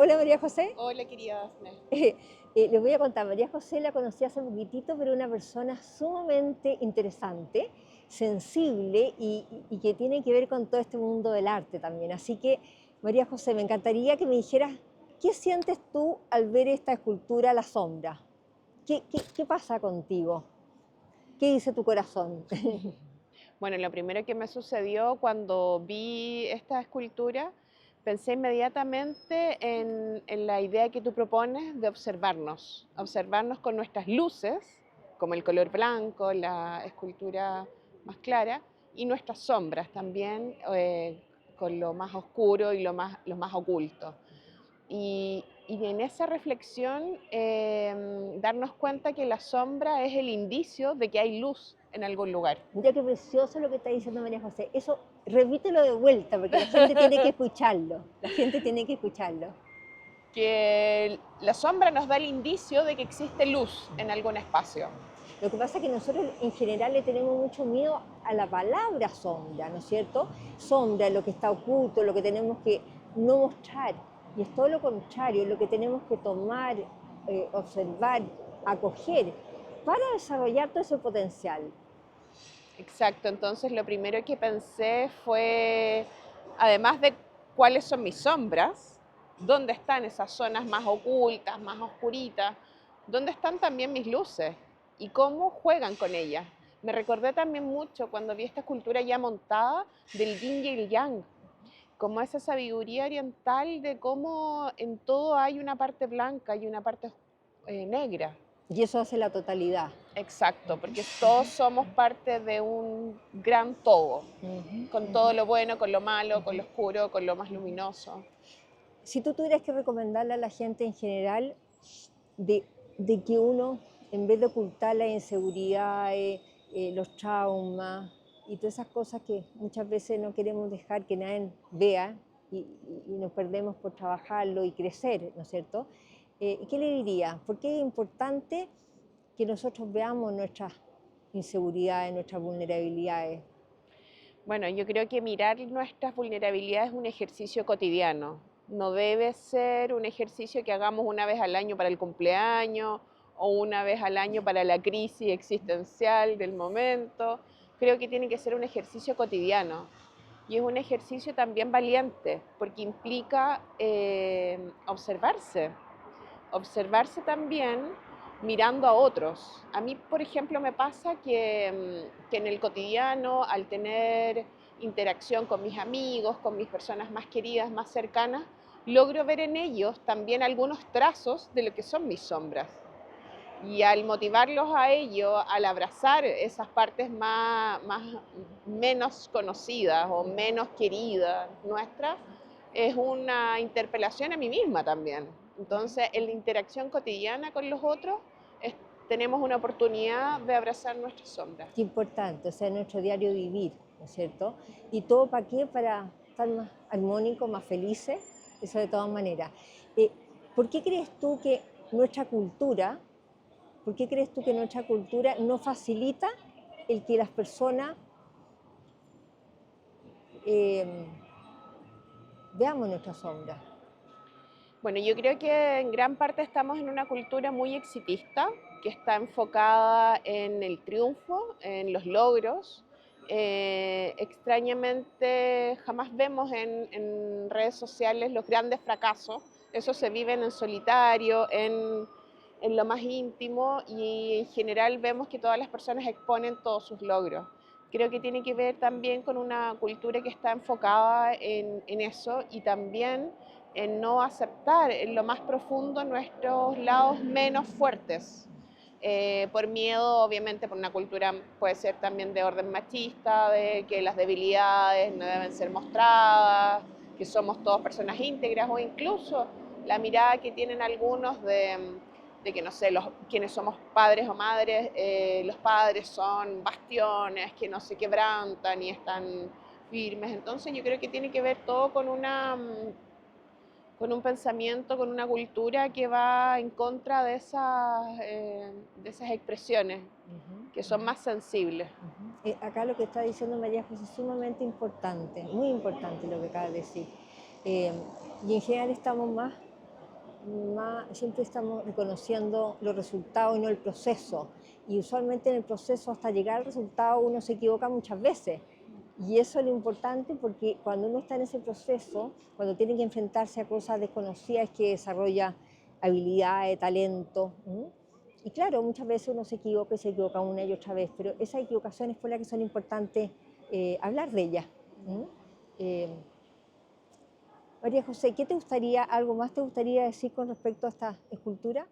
Hola María José. Hola, querida Dafne. Les voy a contar, María José la conocí hace poquitito, pero una persona sumamente interesante, sensible y que tiene que ver con todo este mundo del arte también. Así que, María José, me encantaría que me dijeras, ¿qué sientes tú al ver esta escultura La Sombra? ¿Qué pasa contigo? ¿Qué dice tu corazón? Bueno, lo primero que me sucedió cuando vi esta escultura, pensé inmediatamente en la idea que tú propones de observarnos con nuestras luces, como el color blanco, la escultura más clara, y nuestras sombras también, con lo más oscuro y lo más oculto. Y en esa reflexión, darnos cuenta que la sombra es el indicio de que hay luz en algún lugar. Mira qué precioso lo que está diciendo María José. Eso, repítelo de vuelta, porque la gente tiene que escucharlo. La gente tiene que escucharlo. Que la sombra nos da el indicio de que existe luz en algún espacio. Lo que pasa es que nosotros en general le tenemos mucho miedo a la palabra sombra, ¿no es cierto? Sombra es lo que está oculto, lo que tenemos que no mostrar. Y es todo lo contrario, lo que tenemos que tomar, observar, acoger para desarrollar todo ese potencial. Exacto, entonces lo primero que pensé fue, además de cuáles son mis sombras, dónde están esas zonas más ocultas, más oscuritas, dónde están también mis luces y cómo juegan con ellas. Me recordé también mucho cuando vi esta escultura ya montada del yin y el yang, como esa sabiduría oriental de cómo en todo hay una parte blanca y una parte negra. Y eso hace la totalidad. Exacto, porque todos somos parte de un gran todo, con todo lo bueno, con lo malo, con lo oscuro, con lo más luminoso. Si tú tuvieras que recomendarle a la gente en general de, de que uno, en vez de ocultar las inseguridades, los traumas y todas esas cosas que muchas veces no queremos dejar que nadie vea y nos perdemos por trabajarlo y crecer, ¿no es cierto? ¿Qué le diría? ¿Por qué es importante que nosotros veamos nuestras inseguridades, nuestras vulnerabilidades? Bueno, yo creo que mirar nuestras vulnerabilidades es un ejercicio cotidiano. No debe ser un ejercicio que hagamos una vez al año para el cumpleaños o una vez al año para la crisis existencial del momento. Creo que tiene que ser un ejercicio cotidiano. Y es un ejercicio también valiente, porque implica observarse también mirando a otros. A mí, por ejemplo, me pasa que en el cotidiano, al tener interacción con mis amigos, con mis personas más queridas, más cercanas, logro ver en ellos también algunos trazos de lo que son mis sombras. Y al motivarlos a ello, al abrazar esas partes menos conocidas o menos queridas nuestras, es una interpelación a mí misma también. Entonces, en la interacción cotidiana con los otros, tenemos una oportunidad de abrazar nuestras sombras. Qué importante, o sea, nuestro diario vivir, ¿no es cierto? ¿Y todo para qué? Para estar más armónicos, más felices, eso de todas maneras. Eh, ¿Por qué crees tú que nuestra cultura, por qué crees tú que nuestra cultura no facilita el que las personas eh, veamos nuestras sombras? Bueno, yo creo que en gran parte estamos en una cultura muy exitista, que está enfocada en el triunfo, en los logros. Extrañamente, jamás vemos en redes sociales los grandes fracasos. Eso se viven en solitario, en lo más íntimo y en general vemos que todas las personas exponen todos sus logros. Creo que tiene que ver también con una cultura que está enfocada en eso y también en no aceptar en lo más profundo nuestros lados menos fuertes. Por miedo, obviamente, por una cultura puede ser también de orden machista, de que las debilidades no deben ser mostradas, que somos todos personas íntegras o incluso la mirada que tienen algunos de que, no sé, quienes somos padres o madres, los padres son bastiones que no se quebrantan y están firmes. Entonces yo creo que tiene que ver todo con un pensamiento, con una cultura que va en contra de esas expresiones, que son más sensibles. Acá lo que está diciendo María José es sumamente importante, muy importante lo que acaba de decir. Y en general estamos más siempre estamos reconociendo los resultados y no el proceso. Y usualmente en el proceso, hasta llegar al resultado, uno se equivoca muchas veces. Y eso es lo importante, porque cuando uno está en ese proceso, cuando tiene que enfrentarse a cosas desconocidas, es que desarrolla habilidades, talento. Y claro, muchas veces uno se equivoca y se equivoca una y otra vez, pero esas equivocaciones por las que son importantes hablar de ellas. Eh, María José, ¿qué te gustaría, algo más te gustaría decir con respecto a esta escultura?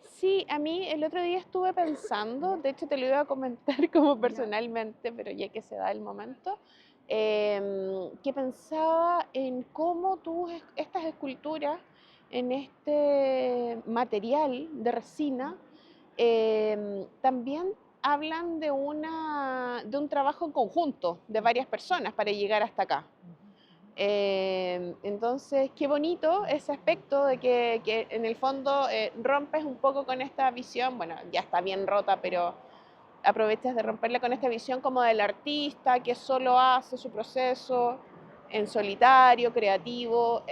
Sí, a mí el otro día estuve pensando, de hecho te lo iba a comentar como personalmente, pero ya que se da el momento, que pensaba en cómo tú estas esculturas en este material de resina también hablan de de un trabajo en conjunto de varias personas para llegar hasta acá. Entonces, qué bonito ese aspecto de que en el fondo rompes un poco con esta visión, bueno, ya está bien rota, pero aprovechas de romperla con esta visión como del artista que solo hace su proceso en solitario, creativo,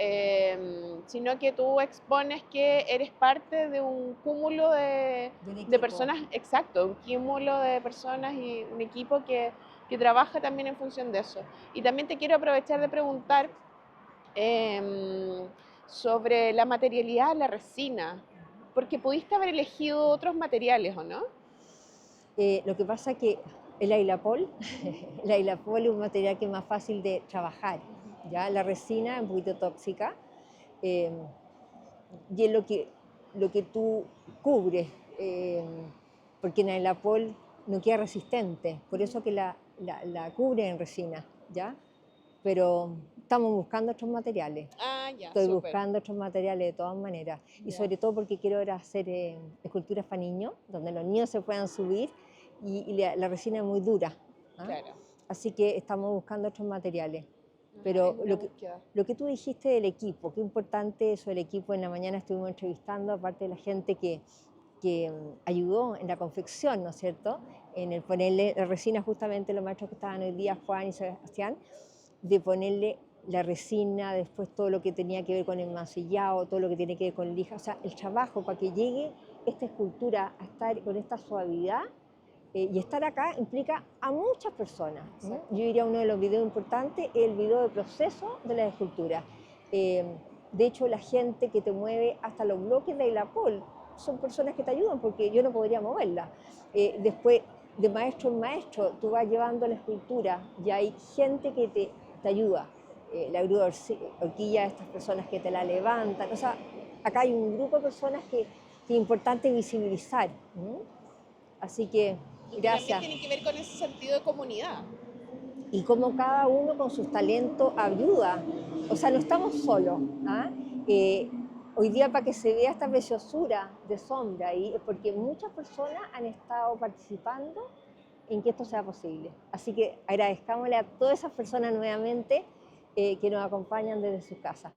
sino que tú expones que eres parte de un cúmulo De un de equipo. personas, exacto, un cúmulo de personas y un equipo que trabaja también en función de eso. Y también te quiero aprovechar de preguntar sobre la materialidad de la resina, porque pudiste haber elegido otros materiales, ¿o no? Lo que pasa es que el ailapol, el ailapol es un material que es más fácil de trabajar. ¿Ya? La resina es un poquito tóxica, eh, y es lo que tú cubres, eh, porque en ailapol no queda resistente, por eso que la cubre en resina, ¿ya? Pero estamos buscando otros materiales. Ah, ya, Estoy súper. buscando otros materiales de todas maneras. Y Ya, sobre todo porque quiero ahora hacer esculturas para niños, donde los niños se puedan subir, y la resina es muy dura. ¿Ah? claro. Así que estamos buscando otros materiales. Ah, es Pero una búsqueda. lo que tú dijiste del equipo, qué importante eso del equipo. En la mañana estuvimos entrevistando, aparte de la gente que ayudó en la confección, ¿no es cierto? En el ponerle la resina, justamente los maestros que estaban hoy día, Juan y Sebastián, de ponerle la resina, después todo lo que tenía que ver con el mancillado, todo lo que tiene que ver con lija, o sea, el trabajo para que llegue esta escultura a estar con esta suavidad, y estar acá implica a muchas personas. Yo diría uno de los videos importantes es el video de proceso de la escultura. Eh, de hecho, la gente que te mueve hasta los bloques de Ailapol son personas que te ayudan, porque yo no podría moverla. Después, de maestro en maestro, tú vas llevando la escultura y hay gente que te ayuda. La grúa horquilla, estas personas que te la levantan. O sea, acá hay un grupo de personas que es importante visibilizar. Así que, Y que también gracias. tiene que ver con ese sentido de comunidad. Y cómo cada uno con sus talentos ayuda. O sea, no estamos solos. ¿Ah? Hoy día, para que se vea esta preciosura de sombra ahí, es porque muchas personas han estado participando en que esto sea posible. Así que agradezcámosle a todas esas personas nuevamente que nos acompañan desde sus casas.